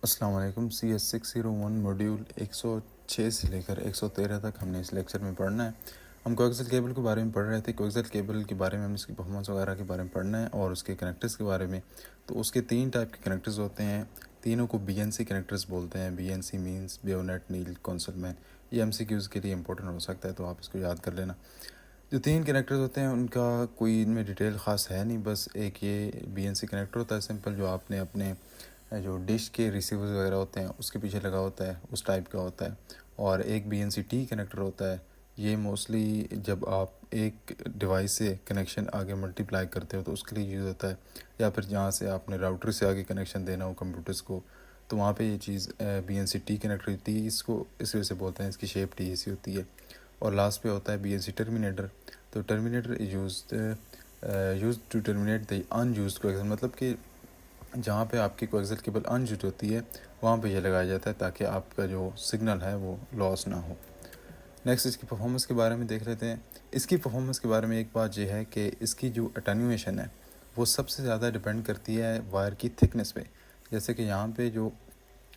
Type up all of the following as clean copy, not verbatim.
अस्सलाम वालेकुम। CS601 module 106 से लेकर 113 तक हमने इस लेक्चर में पढ़ना है। हम कोएक्सियल केबल के बारे में पढ़ रहे थे। कोएक्सियल केबल के बारे में हम इसकी परफॉर्मेंस वगैरह के बारे में पढ़ना है और उसके कनेक्टर्स के बारे में। तो उसके 3 टाइप के कनेक्टर्स होते हैं। तीनों को BNC कनेक्टर्स बोलते हैं। BNC मीन्स बेयोनेट नील कॉन्सलमैन। ये MCQs के लिए इंपॉर्टेंट हो सकता है, तो आप इसको याद कर लेना। जो 3 कनेक्टर्स होते हैं उनका कोई इनमें डिटेल ख़ास है नहीं, बस एक ये BNC कनेक्टर होता है सिंपल, जो आपने अपने जो डिश के रिसीवर्स वगैरह होते हैं उसके पीछे लगा होता है, उस टाइप का होता है। और एक BNC-T कनेक्टर होता है। ये मोस्टली जब आप एक डिवाइस से कनेक्शन आगे मल्टीप्लाई करते हो तो उसके लिए यूज़ होता है, या फिर जहाँ से आपने राउटर से आगे कनेक्शन देना हो कंप्यूटर्स को, तो वहाँ पे ये चीज़ BNC-T कनेक्टर होती है। इसको इस वजह से बोलते हैं, इसकी शेप T सी होती है। और लास्ट पे होता है BNC टर्मिनेटर। तो terminator is use to terminate the unused coaxial, मतलब कि जहाँ पे आपकी कोएक्सियल केबल अनयूज्ड होती है वहाँ पे ये लगाया जाता है ताकि आपका जो सिग्नल है वो लॉस ना हो। नेक्स्ट इसकी परफॉर्मेंस के बारे में देख लेते हैं। इसकी परफॉर्मेंस के बारे में एक बात यह है कि इसकी जो अटेन्यूएशन है वो सबसे ज़्यादा डिपेंड करती है वायर की थिकनेस पे। जैसे कि यहाँ पे जो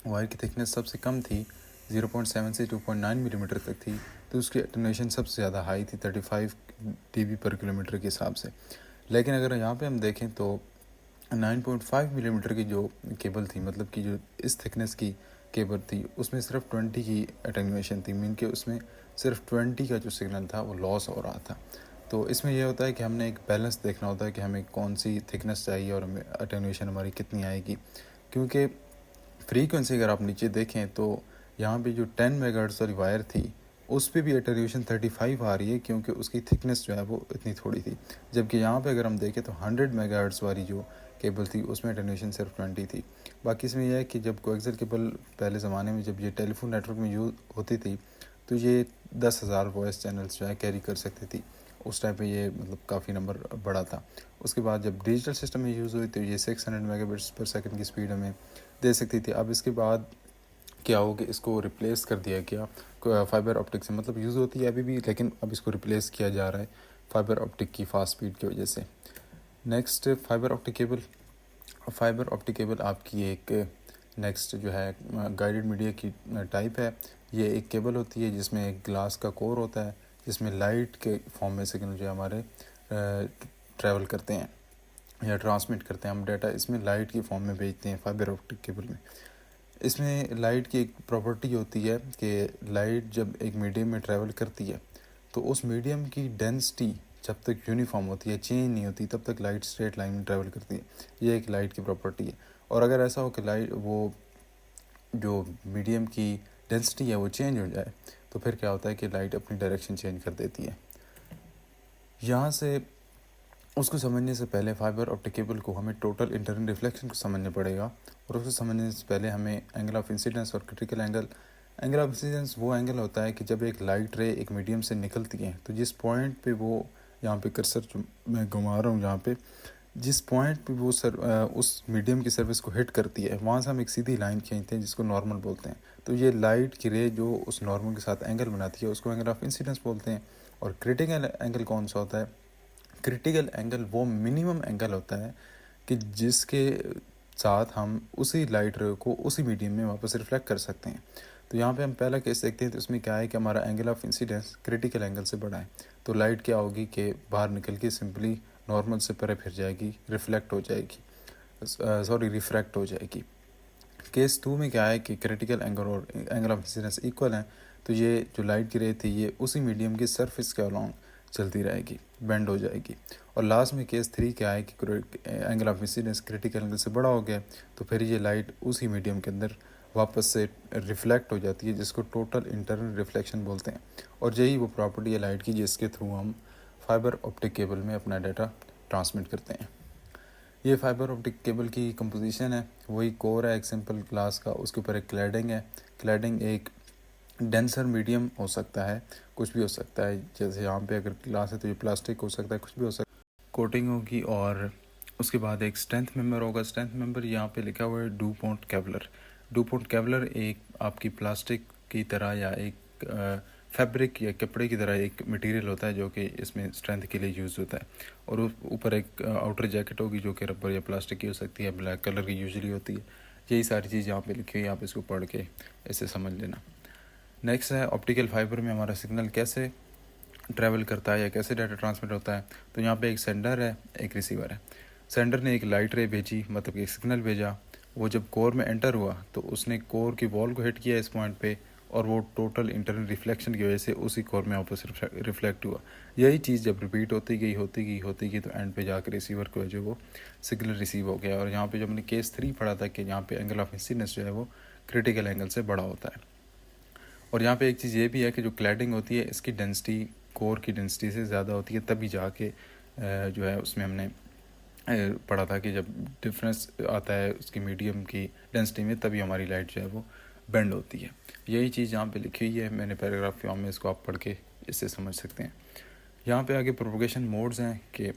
वायर की थिकनेस सबसे कम थी 0.7 से 2.9 मिलीमीटर तक थी, तो उसकी अटेन्यूएशन सबसे ज़्यादा हाई थी 35 dB पर किलोमीटर के हिसाब से। लेकिन अगर यहाँ पे हम देखें तो 9.5 मिलीमीटर की जो केबल थी, मतलब कि जो इस थिकनेस की केबल थी, उसमें सिर्फ 20 की अटेन्यूएशन थी, मीन कि उसमें सिर्फ 20 का जो सिग्नल था वो लॉस हो रहा था। तो इसमें यह होता है कि हमने एक बैलेंस देखना होता है कि हमें कौन सी थिकनेस चाहिए और हमें अटेन्यूएशन हमारी कितनी आएगी। क्योंकि फ्रीक्वेंसी अगर आप नीचे देखें तो यहाँ पे जो 10 मेगाहर्ट्ज़ वाली वायर थी उस पर भी अटेन्यूएशन 35 आ रही है, क्योंकि उसकी थिकनेस जो है वो इतनी थोड़ी थी। जबकि यहाँ पे अगर हम देखें तो 100 मेगाहर्ट्ज़ वाली जो केबल थी उसमें अटेन्यूएशन सिर्फ 20 थी। बाकी इसमें यह है कि जब कोएक्सियल केबल पहले ज़माने में जब ये टेलीफोन नेटवर्क में यूज़ होती थी तो ये 10,000 वॉइस चैनल्स जो है कैरी कर सकती थी। उस टाइम पे ये मतलब काफ़ी नंबर बड़ा था। उसके बाद जब डिजिटल सिस्टम में यूज़ हुई तो ये 600 मेगाबिट्स पर सेकंड की स्पीड हमें दे सकती थी। अब इसके बाद क्या हो कि इसको रिप्लेस कर दिया गया फाइबर ऑप्टिक से, मतलब यूज़ होती है अभी भी, लेकिन अब इसको रिप्लेस किया जा रहा है फाइबर ऑप्टिक की फास्ट स्पीड की वजह से। Next fibre optic cable. Fibre optic cable आपकी एक नेक्स्ट जो है गाइडेड मीडिया की टाइप है। ये एक केबल होती है जिसमें एक ग्लास का कोर होता है, जिसमें लाइट के फॉर्म में सिग्नल जो हमारे ट्रैवल करते हैं या ट्रांसमिट करते हैं। हम डाटा इसमें लाइट की फॉर्म में भेजते हैं फाइबर ऑप्टिक केबल में। इसमें लाइट की एक प्रॉपर्टी होती है कि लाइट जब एक मीडियम में ट्रैवल करती है तो उस मीडियम की डेंसिटी जब तक यूनिफॉर्म होती है, चेंज नहीं होती, तब तक लाइट स्ट्रेट लाइन में ट्रैवल करती है। ये एक लाइट की प्रॉपर्टी है। और अगर ऐसा हो कि लाइट वो जो मीडियम की डेंसिटी है वो चेंज हो जाए तो फिर क्या होता है कि लाइट अपनी डायरेक्शन चेंज कर देती है। यहाँ से उसको समझने से पहले फाइबर ऑप्टिक केबल को हमें टोटल इंटरनल रिफ्लेक्शन को समझना पड़ेगा, और उसको समझने से पहले हमें एंगल ऑफ इंसिडेंस और critical angle. Angle of incidence वो एंगल होता है कि जब एक लाइट रे एक मीडियम से निकलती है तो जिस पॉइंट पे वो, यहाँ पे कर्सर जो मैं घुमा रहा हूँ, यहाँ पे जिस पॉइंट पे वो उस मीडियम की सर्फेस को हिट करती है वहाँ से हम एक सीधी लाइन खींचते हैं जिसको नॉर्मल बोलते हैं। तो ये लाइट की रे जो उस नॉर्मल के साथ एंगल बनाती है उसको एंगल ऑफ इंसिडेंस बोलते हैं। और क्रिटिकल एंगल कौन सा होता है? क्रिटिकल एंगल वो मिनिमम एंगल होता है कि जिसके साथ हम उसी लाइट रे को उसी मीडियम में वापस रिफ्लेक्ट कर सकते हैं। तो यहाँ पे हम पहला केस देखते हैं, तो इसमें क्या है कि हमारा angle of incidence critical angle से बड़ा है। तो लाइट क्या होगी कि बाहर निकल के सिंपली नॉर्मल से परे फिर जाएगी, रिफ्लेक्ट हो जाएगी, रिफ्रैक्ट हो जाएगी। केस 2 में क्या है कि क्रिटिकल एंगल और एंगल ऑफ इंसिडेंस इक्वल हैं। तो ये जो लाइट की रे थी ये उसी मीडियम की सरफेस के अलॉन्ग चलती रहेगी, बेंड हो जाएगी। और लास्ट में केस 3 क्या है कि angle of incidence critical angle से बड़ा हो गया, तो फिर ये लाइट उसी मीडियम के अंदर वापस से रिफ्लेक्ट हो जाती है, जिसको टोटल इंटरनल रिफ्लेक्शन बोलते हैं। और यही वो प्रॉपर्टी है लाइट की जिसके थ्रू हम फाइबर ऑप्टिक केबल में अपना डाटा ट्रांसमिट करते हैं। ये फाइबर ऑप्टिक केबल की कंपोजिशन है, वही कोर है एक सिंपल ग्लास का, उसके ऊपर एक क्लैडिंग है। क्लैडिंग एक डेंसर मीडियम हो सकता है, कुछ भी हो सकता है, जैसे यहाँ पे अगर ग्लास है तो ये प्लास्टिक हो सकता है, कुछ भी हो सकता है। कोटिंग होगी और उसके बाद एक स्ट्रेंथ मेंबर होगा। स्ट्रेंथ मेंबर यहाँ पे लिखा हुआ है डू केवलर। डू केवलर एक आपकी प्लास्टिक की तरह या एक फैब्रिक या कपड़े की तरह एक मटेरियल होता है जो कि इसमें स्ट्रेंथ के लिए यूज़ होता है। और ऊपर एक आउटर जैकेट होगी जो कि रबर या प्लास्टिक की हो सकती है, ब्लैक कलर की यूजुअली होती है। यही सारी चीज़ यहाँ पे लिखी हुई है, आप इसको पढ़ के इसे समझ लेना। नेक्स्ट है ऑप्टिकल फाइबर में हमारा सिग्नल कैसे ट्रैवल करता है या कैसे डाटा ट्रांसमिट होता है। तो यहाँ पे एक सेंडर है, एक रिसीवर है। सेंडर ने एक लाइट रे भेजी, मतलब एक सिग्नल भेजा। वो जब कोर में एंटर हुआ तो उसने कोर की वॉल को हिट किया इस पॉइंट पे, और वो टोटल इंटरनल रिफ्लेक्शन की वजह से उसी कोर में वापस रिफ्लेक्ट हुआ। यही चीज़ जब रिपीट होती गई तो एंड पे जाकर रिसीवर को जो वो सिग्नल रिसीव हो गया। और यहाँ पे जब हमने केस 3 पढ़ा था कि यहाँ पे एंगल ऑफ इंसिडेंस जो है वो क्रिटिकल एंगल से बड़ा होता है। और यहाँ पे एक चीज़ ये भी है कि जो क्लैडिंग होती है इसकी डेंसिटी कोर की डेंसिटी से ज़्यादा होती है, तभी जाके जो है उसमें हमने पढ़ा था कि जब डिफरेंस आता है उसकी मीडियम की डेंसिटी में, तभी हमारी लाइट जो है वो बेंड होती है। यही चीज़ यहाँ पे लिखी हुई है, मैंने पैराग्राफ फॉर्म में, इसको आप पढ़ के इससे समझ सकते हैं। यहाँ पे आगे प्रोपोगेशन मोड्स हैं कि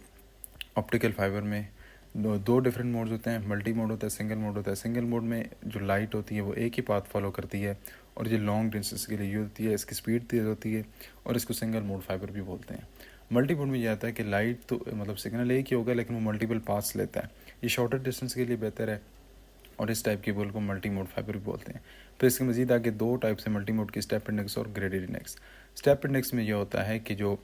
ऑप्टिकल फाइबर में दो डिफरेंट मोड्स होते हैं, मल्टी मोड होता है, सिंगल मोड होता है। सिंगल मोड में जो लाइट होती है वो एक ही पाथ फॉलो करती है और ये लॉन्ग डिस्टेंस के लिए यूज होती है, इसकी स्पीड तेज़ होती है और इसको सिंगल मोड फाइबर भी बोलते हैं। मल्टी मोड में ये आता है कि लाइट तो मतलब सिग्नल एक ही होगा लेकिन वो मल्टीपल पाथ्स लेता है, ये शॉर्टर डिस्टेंस के लिए बेहतर है और इस टाइप केबल को मल्टी मोड फाइबर भी बोलते हैं। फिर इसके मजीद आगे दो टाइप से मल्टी मोड की, स्टेप इंडेक्स और ग्रेडेड इंडेक्स। स्टेप इंडेक्स में ये होता है कि जो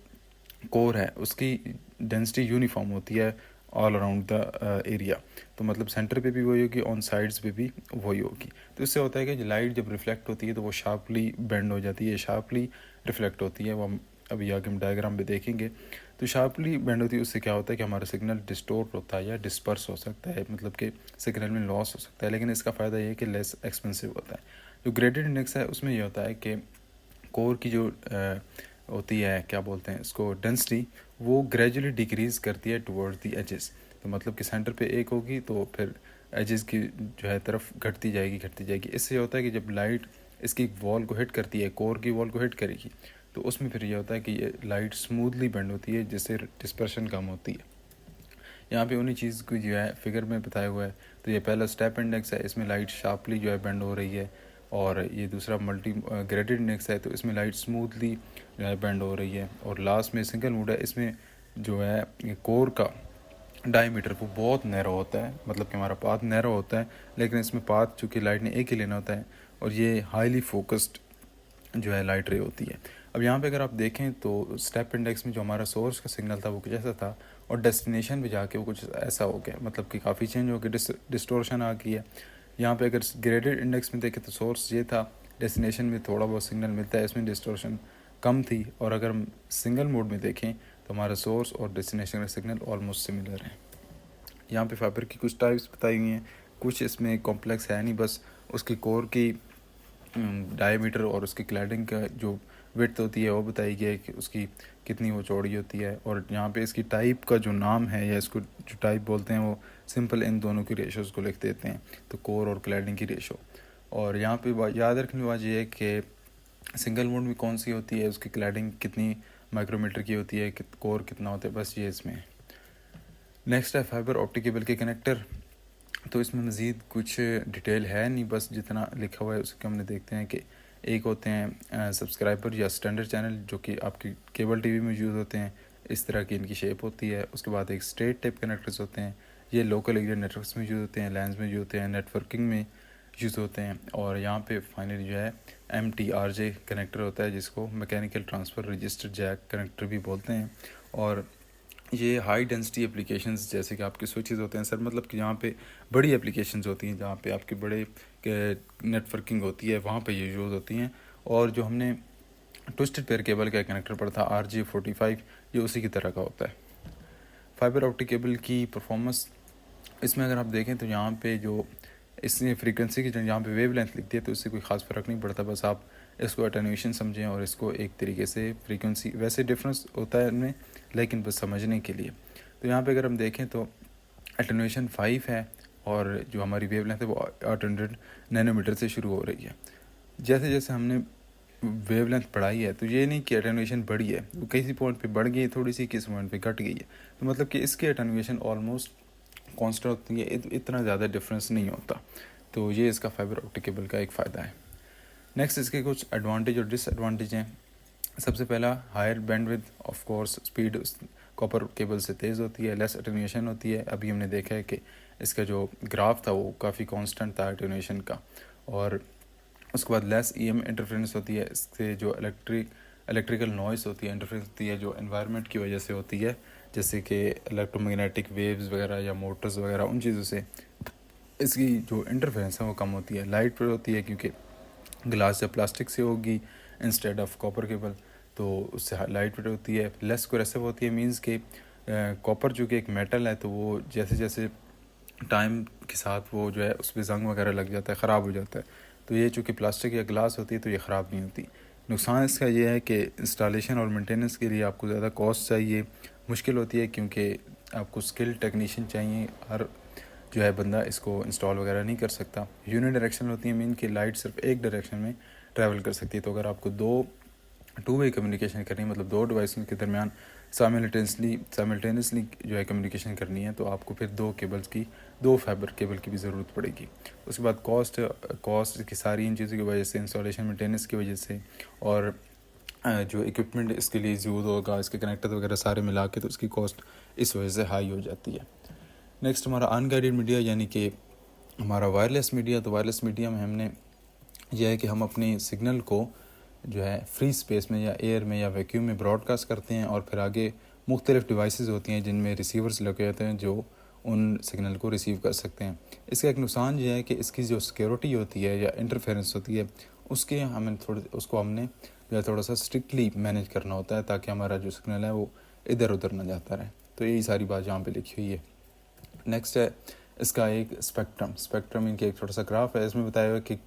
कोर है उसकी डेंसिटी यूनिफॉर्म होती है ऑल अराउंड द एरिया, तो मतलब सेंटर पे भी वही होगी, ऑन साइड्स पे भी वही होगी। तो इससे होता है कि लाइट जब रिफ्लेक्ट होती है तो वो शार्पली बेंड हो जाती है, शार्पली रिफ्लेक्ट होती है। वो हम अभी आगे हम डायग्राम पे देखेंगे। तो शार्पली बेंड होती है, उससे क्या होता है कि हमारा सिग्नल डिस्टोर्ट होता है या डिस्पर्स हो सकता है, मतलब कि सिग्नल में लॉस हो सकता है, लेकिन इसका फ़ायदा ये है कि लेस एक्सपेंसिव होता है। जो ग्रेडेड इंडेक्स है उसमें ये होता है कि कोर की जो होती है, क्या बोलते हैं इसको, डेंसिटी, वो ग्रेजुअली डिक्रीज करती है टुवर्ड्स दी एजेस। तो मतलब कि सेंटर पे एक होगी तो फिर एजेस की जो है तरफ घटती जाएगी। इससे होता है कि जब लाइट इसकी वॉल को हिट करती है, कोर की वॉल को हिट करेगी, तो उसमें फिर ये होता है कि ये लाइट स्मूथली बेंड होती है, जिससे डिस्पर्शन कम होती है। यहाँ पे उन्हीं चीज़ को जो है फिगर में बताया हुआ है। तो ये पहला स्टेप इंडेक्स है, इसमें लाइट शार्पली जो है बेंड हो रही है, और ये दूसरा मल्टी ग्रेडेड इंडेक्स है, तो इसमें लाइट स्मूथली जो है बेंड हो रही है। और लास्ट में सिंगल मोड है, इसमें जो है कोर का डायमीटर वो बहुत नैरो होता है, मतलब कि हमारा पाथ नैरो होता है, लेकिन इसमें पाथ चूँकि लाइट ने एक ही लेना होता है, और ये हाईली फोकस्ड जो है लाइट रे होती है। अब यहाँ पे अगर आप देखें तो स्टेप इंडेक्स में जो हमारा सोर्स का सिग्नल था वो कुछ ऐसा था, और डेस्टिनेशन पे जाके वो कुछ ऐसा हो गया, मतलब कि काफ़ी चेंज हो गया, डिस्टोर्शन आ गई है। यहाँ पे अगर ग्रेडेड इंडेक्स में देखें तो सोर्स ये था, डेस्टिनेशन में थोड़ा बहुत सिग्नल मिलता है, इसमें डिस्टोर्शन कम थी। और अगर हम सिंगल मोड में देखें तो हमारा सोर्स और डेस्टिनेशन का सिग्नल ऑलमोस्ट सिमिलर है। यहाँ पे फाइबर की कुछ टाइप्स बताई हुई हैं, कुछ इसमें कॉम्प्लेक्स है नहीं, बस उसकी कोर की डायमीटर और उसकी क्लैडिंग का जो विड्थ होती है वो बताई गई है कि उसकी कितनी वो चौड़ी होती है। और यहाँ पे इसकी टाइप का जो नाम है या इसको जो टाइप बोलते हैं वो सिंपल इन दोनों की रेशोज़ को लिख देते हैं, तो कोर और क्लैडिंग की रेशो। और यहाँ पे याद रखने की बात ये है कि सिंगल मोड में कौन सी होती है, उसकी क्लैडिंग कितनी माइक्रोमीटर की होती है, कोर कितना होता है, बस ये इसमें है। नेक्स्ट है फाइबर ऑप्टिक केबल के कनेक्टर। तो इसमें मज़ीद कुछ डिटेल है नहीं, बस जितना लिखा हुआ है उसके हमने देखते हैं कि एक होते हैं सब्सक्राइबर या स्टैंडर्ड चैनल, जो कि आपकी केबल टीवी में यूज़ होते हैं, इस तरह की इनकी शेप होती है। उसके बाद एक स्ट्रेट टाइप कनेक्टर्स होते हैं, ये लोकल एरिया नेटवर्क्स में यूज़ होते हैं, लैंस में यूज़ होते हैं, नेटवर्किंग में यूज़ होते हैं। और यहाँ पे फाइनली जो है MTRJ कनेक्टर होता है, जिसको mechanical transfer register jack connector भी बोलते हैं। और ये हाई डेंसिटी एप्लीकेशंस जैसे कि आपके स्विचेस होते हैं सर, मतलब कि यहाँ पे बड़ी एप्लीकेशंस होती हैं जहाँ पे आपकी बड़े नेटवर्किंग होती है, वहाँ पे ये यूज़ होती हैं। और जो हमने ट्विस्टेड पेयर केबल का कनेक्टर पढ़ा था RJ45, ये उसी की तरह का होता है। फाइबर ऑप्टिक केबल की परफॉर्मेंस, इसमें अगर आप देखें तो यहाँ पे जो इसने फ्रीक्वेंसी की जो यहाँ पे वेव लेंथ लिख दी है, तो इससे कोई ख़ास फ़र्क नहीं पड़ता, बस आप इसको अटेन्यूएशन समझें और इसको एक तरीके से फ्रीक्वेंसी, वैसे डिफरेंस होता है इनमें लेकिन बस समझने के लिए। तो यहाँ पे अगर हम देखें तो अटेन्यूएशन 5 है, और जो हमारी वेव लेंथ है वो 800 नैनोमीटर से शुरू हो रही है। जैसे जैसे हमने वेव लेंथ बढ़ाई है, तो ये नहीं कि अटेन्यूएशन बढ़ी है, वो किसी पॉइंट पे बढ़ गई है थोड़ी सी, किसी पॉइंट पे घट गई है, तो मतलब कि इसकी अटेन्यूएशन ऑलमोस्ट कांस्टेंट होती है, इतना ज़्यादा डिफरेंस नहीं होता। तो ये इसका फाइबर ऑप्टिक केबल का एक फ़ायदा है। नेक्स्ट इसके कुछ एडवांटेज और डिसएडवांटेज हैं। सबसे पहला, higher bandwidth, of course speed copper cable से तेज़ होती है, लेस अटेन्यूएशन होती है। अभी हमने देखा है कि इसका जो ग्राफ था वो काफ़ी कांस्टेंट था एटेन्यूएशन का। और उसके बाद लेस ईएम इंटरफेरेंस होती है, इससे जो इलेक्ट्रिकल नॉइस होती है, इंटरफेरेंस होती है जो एनवायरनमेंट की वजह से होती है, जैसे कि इलेक्ट्रोमैग्नेटिक वेव्स वगैरह या मोटर्स वगैरह, उन चीज़ों से इसकी जो इंटरफेरेंस है वो कम होती है। लाइट पर होती है क्योंकि ग्लास या प्लास्टिक से होगी इंस्टेड ऑफ कॉपर केबल, तो उससे लाइट वेट होती है। लेस कोरेसिव होती है, मींस के कॉपर जो कि एक मेटल है, तो वो जैसे जैसे टाइम के साथ वो जो है उस पर जंग वगैरह लग जाता है, ख़राब हो जाता है। तो ये चूँकि प्लास्टिक या ग्लास होती है तो ये ख़राब नहीं होती। नुकसान इसका ये है कि इंस्टॉलेशन और मेंटेनेंस के लिए आपको ज़्यादा कॉस्ट चाहिए, मुश्किल होती है क्योंकि आपको स्किल्ड टेक्नीशियन चाहिए। हर जो है बंदा इसको इंस्टॉल वगैरह नहीं कर सकता। यूनि डायरेक्शन होती है, मीन कि लाइट सिर्फ एक डायरेक्शन में ट्रैवल कर सकती है। तो अगर आपको टू वे कम्युनिकेशन करनी है, मतलब दो डिवाइसेस के दरमियान साइमल्टेनियसली जो है कम्युनिकेशन करनी है, तो आपको फिर दो फाइबर केबल की भी ज़रूरत पड़ेगी। उसके बाद कॉस्ट की सारी इन चीज़ों की वजह से, इंस्टॉलेशन मेंटेनेंस की वजह से, और जो इक्विपमेंट इसके लिए यूज़ होगा, इसके कनेक्टर वगैरह सारे मिला के, तो उसकी कॉस्ट इस वजह से हाई हो जाती है। नेक्स्ट हमारा अनगाइडेड मीडिया, यानी कि हमारा वायरलेस मीडिया। तो वायरलेस मीडिया में हमने यह है कि हम अपने सिग्नल को जो है फ्री स्पेस में या एयर में या वैक्यूम में ब्रॉडकास्ट करते हैं, और फिर आगे मुख्तलिफ़ डिवाइसेस होती हैं जिनमें रिसीवर्स लगे होते हैं जो उन सिग्नल को रिसीव कर सकते हैं। इसका एक नुकसान यह है कि इसकी जो सिक्योरिटी होती है या इंटरफेरेंस होती है, उसको हमने जो है थोड़ा सा स्ट्रिक्टली मैनेज करना होता है, ताकि हमारा जो सिग्नल है वो इधर उधर ना जाता रहे। तो यही सारी बात यहाँ पे लिखी हुई है। नेक्स्ट है इसका एक स्पेक्ट्रम इनके एक छोटा सा ग्राफ है। इसमें बताया हुआ कि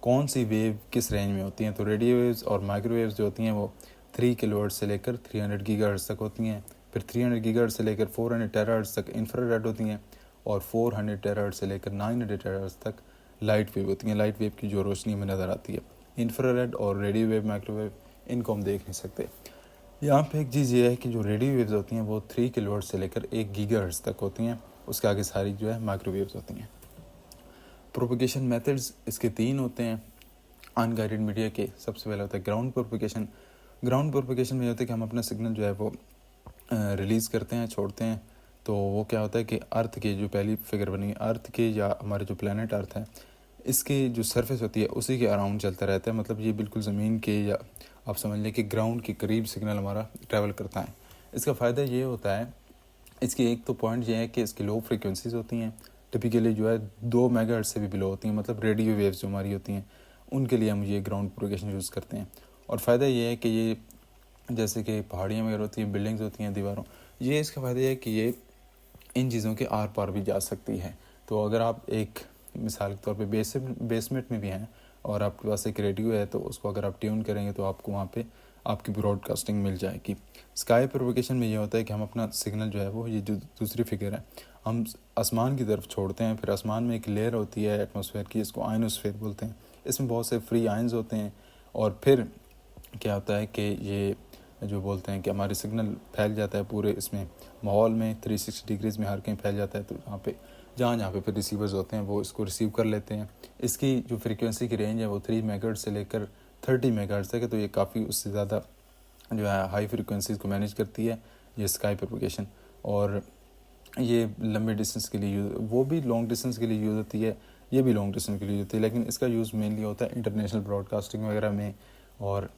कौन सी वेव किस रेंज में होती हैं। तो रेडियो वेव्स और माइक्रोवेव्स जो होती हैं वो 3 किलोहर्ट्ज़ से लेकर 300 गीगाहर्ट्ज़ तक होती हैं। फिर 300 गीगाहर्ट्ज़ से लेकर 400 टेराहर्ट्ज़ तक इंफ्रारेड होती हैं, और 400 टेराहर्ट्ज़ से लेकर 900 टेराहर्ट्ज़ तक लाइट वेव होती हैं। लाइट वेव की जो रोशनी में नज़र आती है। इंफ्रारेड और रेडियो वेव, माइक्रोवेव, इनको हम देख नहीं सकते। यहाँ पे एक चीज़ ये है कि जो रेडियो वेव्स होती हैं वो 3 किलोहर्ट्ज़ से लेकर 1 गीगाहर्ट्ज़ तक होती हैं। उसके आगे सारी जो है माइक्रोवेव्स होती हैं। प्रोपगेशन मेथड्स इसके 3 होते हैं अनगाइडेड मीडिया के। सबसे पहला होता है ग्राउंड प्रोपगेशन। ग्राउंड प्रोपगेशन में होता है कि हम अपना सिग्नल जो है वो रिलीज़ करते हैं, छोड़ते हैं। तो वो क्या होता है कि अर्थ के जो पहली फिगर बनी, अर्थ के या हमारे जो प्लानट अर्थ है, इसके जो सरफेस होती है उसी के अराउंड चलता रहता है। मतलब ये बिल्कुल ज़मीन के, या आप समझ लें कि ग्राउंड के करीब सिग्नल हमारा ट्रैवल करता है। इसका फ़ायदा ये होता है, इसकी एक तो पॉइंट ये है कि इसकी लो फ्रिक्वेंसीज होती हैं, टिपिकली जो है 2 मेगाहर्ट्ज़ से भी बिलो होती हैं। मतलब रेडियो वेव्स जो हमारी होती हैं उनके लिए हम ये ग्राउंड प्रोपगेशन यूज़ करते हैं। और फ़ायदा ये है कि ये जैसे कि पहाड़ियाँ वगैरह होती हैं, बिल्डिंग्स होती हैं, दीवारों, ये इसका फ़ायदा ये है कि ये इन चीज़ों के आर पार भी जा सकती है। तो अगर आप एक मिसाल के तौर पे बेसमेंट में भी हैं और आपके पास एक रेडियो है, तो उसको अगर आप ट्यून करेंगे तो आपको वहाँ पे आपकी ब्रॉडकास्टिंग मिल जाएगी। स्काई प्रोपगेशन में ये होता है कि हम अपना सिग्नल जो है वो, ये जो दूसरी फिगर है, हम आसमान की तरफ छोड़ते हैं। फिर आसमान में एक लेयर होती है एटमॉस्फेयर की, इसको आयनोस्फेयर बोलते हैं। इसमें बहुत से फ्री आयंस होते हैं, और फिर क्या होता है कि ये जो बोलते हैं कि हमारे सिग्नल फैल जाता है पूरे इसमें माहौल में 360 डिग्रीज़ में हर कहीं फैल जाता है। तो जहाँ पे फिर रिसीवर्स होते हैं वो इसको रिसीव कर लेते हैं। इसकी जो फ्रीक्वेंसी की रेंज है वो 3 मेगाहर्ट्ज़ से लेकर 30 मेगाहर्ट्ज़ तक है। तो ये काफ़ी उससे ज़्यादा जो है हाई फ्रीक्वेंसीज़ को मैनेज करती है ये स्काई प्रोपगेशन। और ये लंबे डिस्टेंस के लिए वो भी लॉन्ग डिस्टेंस के लिए यूज़ होती है, ये भी लॉन्ग डिस्टेंस के लिए होती है, लेकिन इसका यूज़ मेनली होता है इंटरनेशनल ब्रॉडकास्टिंग वगैरह में, और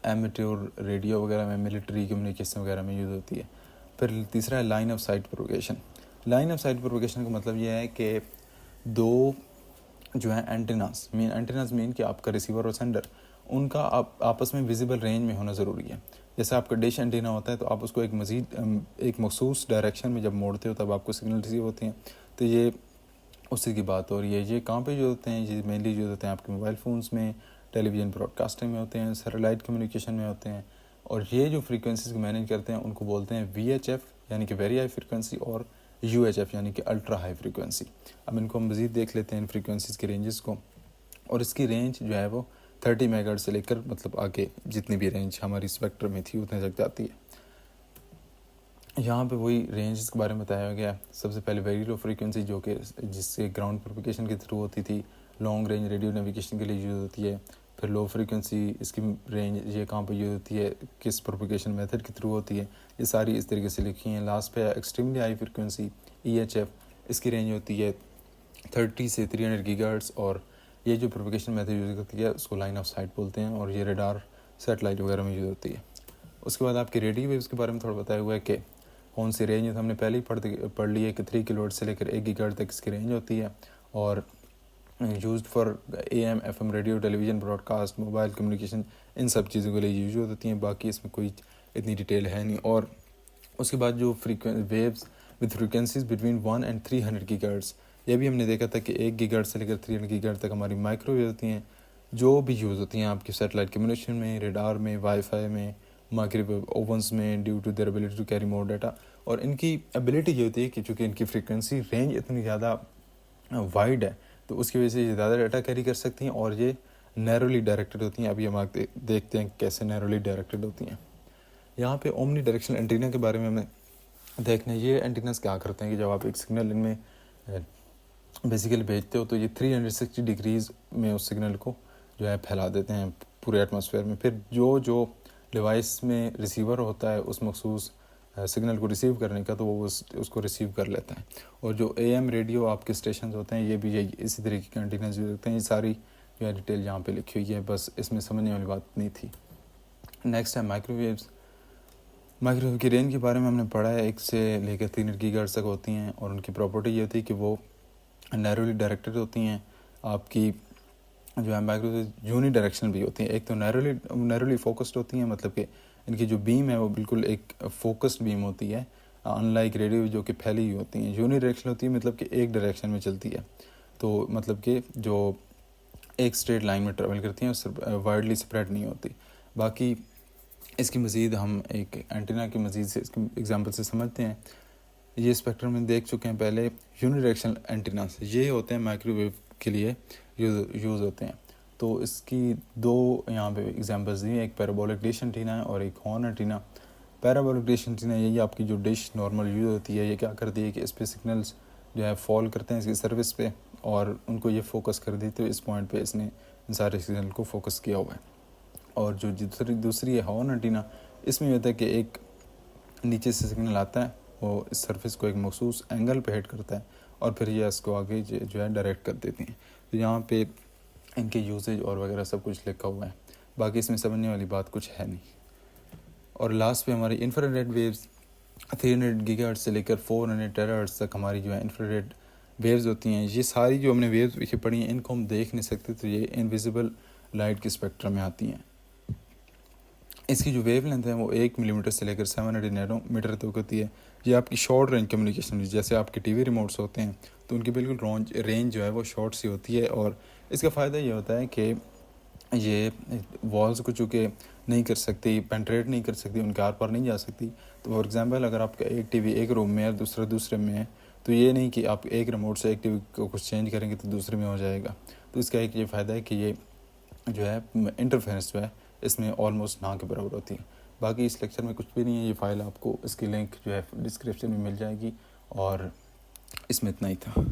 एमेट्योर रेडियो वगैरह में, मिलिट्री कम्युनिकेशन वगैरह में यूज़ होती है। फिर तीसरा है line of site propagation. Line of site propagation का मतलब ये है कि दो जो है एंटेनास मीन कि आपका रिसीवर और सेंडर, उनका आपस में विजिबल रेंज में होना ज़रूरी है। जैसे आपका डिश एंटीना होता है तो आप उसको एक मखसूस डायरेक्शन में जब मोड़ते हो तब आपको सिग्नल रिसीव होते हैं। तो ये उसी की बात हो रही है। ये कहाँ पे यूज़ होते हैं? ये मेनली यूज़ होते हैं आपके मोबाइल फ़ोन्स में, टेलीविज़न ब्रॉडकास्टिंग में होते हैं, सैटेलाइट कम्युनिकेशन में होते हैं। और ये जो फ्रीक्वेंसीज़ को मैनेज करते हैं उनको बोलते हैं VHF यानी कि वेरी हाई फ्रीक्वेंसी, और UHF यानी कि अल्ट्रा हाई फ्रीक्वेंसी। अब इनको हम मज़ीद देख लेते हैं इन फ्रीक्वेंसीज़ के रेंजेस को। और इसकी रेंज जो है वो 30 मेगाहर्ट्ज़ से लेकर मतलब आगे जितनी भी रेंज हमारी स्पेक्ट्रम में थी उतने तक जाती है। यहाँ पे वही रेंज के बारे में बताया गया। सबसे पहले वेरी लो फ्रीक्वेंसी जो कि जिससे ग्राउंड प्रोपगेशन के थ्रू होती थी, लॉन्ग रेंज रेडियो नेविगेशन के लिए यूज़ होती है। फिर लो फ्रीक्वेंसी, इसकी रेंज ये कहाँ पे यूज़ होती है, किस प्रोपगेशन मेथड के थ्रू होती है, ये सारी इस तरीके से लिखी हैं। लास्ट पे एक्सट्रीमली हाई फ्रीक्वेंसी EHF, इसकी रेंज होती है 30 से 300 गीगाहर्ट्ज़। और ये जो प्रोपगेशन मेथड यूज़ करती है उसको लाइन ऑफ साइट बोलते हैं, और ये रडार सेटेलाइट वगैरह में यूज़ होती है। उसके बाद आपकी रेडियो वेव्स के बारे में थोड़ा बताया हुआ है कि कौन सी रेंज है। हमने पहले ही पढ़ ली है कि 3 किलोहर्ट्ज़ से लेकर 1 गीगाहर्ट्ज़ तक इसकी रेंज होती है, और use for AM FM radio, television broadcast, mobile communication, इन सब चीज़ों के लिए यूज होती हैं। बाकी इसमें कोई इतनी डिटेल है नहीं। और उसके बाद जो waves with frequencies between 1 and 300 gigahertz, ये भी हमने देखा था कि 1 गीगाहर्ट्ज़ से लेकर 300 गीगाहर्ट्ज़ तक हमारी माइक्रोवेव होती हैं, जो भी यूज़ होती हैं आपकी सैटेलाइट कम्युनिकेशन में, रडार में, वाईफाई में, माइक्रोवेव ओवंस में, due to their ability to carry more data. और इनकी एबिलिटी ये होती है कि चूँकि इनकी फ्रीक्वेंसी रेंज इतनी ज़्यादा वाइड है, तो उसकी वजह से ये ज़्यादा डाटा कैरी कर सकती हैं, और ये नैरोली डायरेक्टेड होती हैं। अभी हम आगे देखते हैं कैसे नैरोली डायरेक्टेड होती हैं। यहाँ पे ओमनी डायरेक्शनल एंटीना के बारे में हमें देखना है। ये एंटीनास क्या करते हैं कि जब आप एक सिग्नल इनमें बेसिकली भेजते हो तो ये 360 डिग्रीज़ में उस सिग्नल को जो है फैला देते हैं पूरे एटमॉस्फेयर में। फिर जो डिवाइस में रिसीवर होता है उस मखसूस सिग्नल को रिसीव करने का, तो वो उसको रिसीव कर लेता है। और जो AM रेडियो आपके स्टेशन होते हैं, ये भी यही इसी तरीके के एंटीनास यूज़ होते हैं। ये सारी जो है डिटेल यहाँ पे लिखी हुई है, बस इसमें समझने वाली बात नहीं थी। नेक्स्ट है माइक्रोवेव्स। माइक्रोवेव की रेंज के बारे में हमने पढ़ा है, 1 से लेकर 300 गीगाहर्ट्ज़ तक होती हैं, और उनकी प्रॉपर्टी ये होती है कि वो नैरोली डायरेक्टेड होती हैं। आपकी जो है माइक्रोवेव यूनी डायरेक्शनल भी होती हैं। एक तो नैरोली फोकस्ड होती हैं, मतलब कि इनकी जो बीम है वो बिल्कुल एक फोकस्ड बीम होती है, अनलाइक रेडियो जो कि फैली हुई होती हैं। यूनी डायरेक्शनल होती है, मतलब कि एक डायरेक्शन में चलती है, तो मतलब कि जो एक स्ट्रेट लाइन में ट्रेवल करती हैं, वाइडली स्प्रेड नहीं होती। बाकी इसकी मज़ीद हम एक एंटीना की मज़ीद से इसकी एग्जांपल से समझते हैं। ये स्पेक्ट्रम में देख चुके हैं पहले। यूनिडायरेक्शनल एंटीनास ये होते हैं माइक्रोवेव के लिए यूज़ होते हैं। तो इसकी 2 यहाँ पे एग्जांपल्स दी हैं, एक पैराबोलिक डिश एंटीना है और एक horn antenna. Parabolic dish antenna यही आपकी जो डिश नॉर्मल यूज़ होती है, ये क्या करती है कि इस पर सिग्नल्स जो है फॉल करते हैं इसकी सर्विस पे, और उनको ये फोकस कर देती है। इस पॉइंट पे इसने इन सारे सिग्नल को फोकस किया हुआ है। और जो दूसरी है हॉर्न एंटीना, इसमें होता है कि एक नीचे से सिग्नल आता है, वो इस सरफेस को एक मखसूस एंगल पे हिट करता है, और फिर ये इसको आगे जो है डायरेक्ट कर देती हैं। तो यहाँ पे इनके यूसेज और वगैरह सब कुछ लिखा हुआ है, बाकी इसमें समझने वाली बात कुछ है नहीं। और लास्ट पे हमारी इंफ्रारेड वेव्स 300 गीगाहर्ट्ज़ से लेकर 400 टेराहर्ट्ज़ तक हमारी जो है इंफ्रारेड वेव्स होती हैं। ये सारी जो हमने वेव्स पीछे पढ़ी हैं, इनको हम देख नहीं सकते, तो ये इनविजिबल लाइट के स्पेक्ट्रम में आती हैं। इसकी जो वेव लेंथ है वो 1 मिलीमीटर से लेकर 700 नैनोमीटर तक होती है। ये आपकी शॉर्ट रेंज कम्युनिकेशन, जैसे आपके टीवी रिमोट्स होते हैं, तो उनकी बिल्कुल रेंज जो है वो शॉर्ट सी होती है। और इसका फ़ायदा ये होता है कि ये वॉल्स को चूँकि नहीं कर सकती, पेंट्रेट नहीं कर सकती, उनके आर पार नहीं जा सकती। तो फॉर एग्जांपल अगर आपका एक टीवी एक रूम में है, दूसरा दूसरे में है, तो ये नहीं कि आप एक रिमोट से एक टीवी को कुछ चेंज करेंगे तो दूसरे में हो जाएगा। तो इसका एक ये फ़ायदा है कि ये जो है इंटरफेरेंस जो है इसमें ऑलमोस्ट ना के बराबर होती है। बाकी इस लेक्चर में कुछ भी नहीं है। ये फ़ाइल आपको इसकी लिंक जो है डिस्क्रिप्शन में मिल जाएगी, और इसमें इतना ही था।